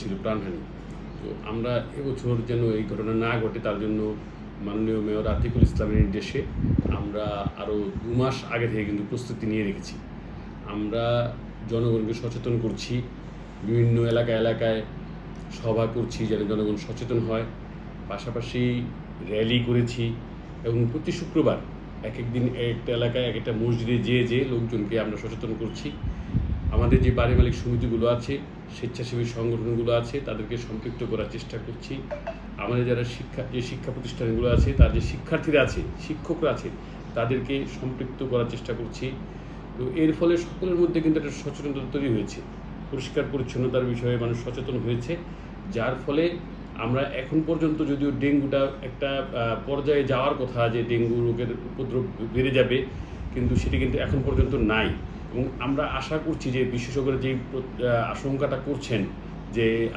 ছিল প্রাণহানি। তো আমরা এবছর যেন এই ঘটনা না ঘটে তার জন্য মাননীয় মেয়র আতিকুল ইসলামের নির্দেশে আমরা আরও ২ মাস আগে থেকে কিন্তু প্রস্তুতি নিয়ে রেখেছি। আমরা জনগণকে সচেতন করছি, বিভিন্ন এলাকায় সভা করছি যেন জনগণ সচেতন হয়। পাশাপাশি র্যালি করেছি এবং প্রতি শুক্রবার এক দিন একটা এলাকায় এক একটা মসজিদে যেয়ে লোকজনকে আমরা সচেতন করছি। আমাদের যে বাড়ি মালিক সমিতিগুলো আছে, স্বেচ্ছাসেবী সংগঠনগুলো আছে, তাদেরকে সম্পৃক্ত করার চেষ্টা করছি। আমাদের যারা শিক্ষা প্রতিষ্ঠানগুলো আছে, তার যে শিক্ষার্থীরা আছে, শিক্ষকরা আছে, তাদেরকে সম্পৃক্ত করার চেষ্টা করছি। তো এর ফলে সকলের মধ্যে কিন্তু একটা সচেতনতা তৈরি হয়েছে। পরিষ্কার পরিচ্ছন্নতার বিষয়ে মানুষ সচেতন হয়েছে, যার ফলে আমরা এখন পর্যন্ত যদিও ডেঙ্গুটা একটা পর্যায়ে যাওয়ার কথা যে ডেঙ্গু রোগের উপদ্রব বেড়ে যাবে, কিন্তু সেটি কিন্তু এখন পর্যন্ত নাই। এবং আমরা আশা করছি যে বিশেষজ্ঞরা যে আশঙ্কাটা করছেন যে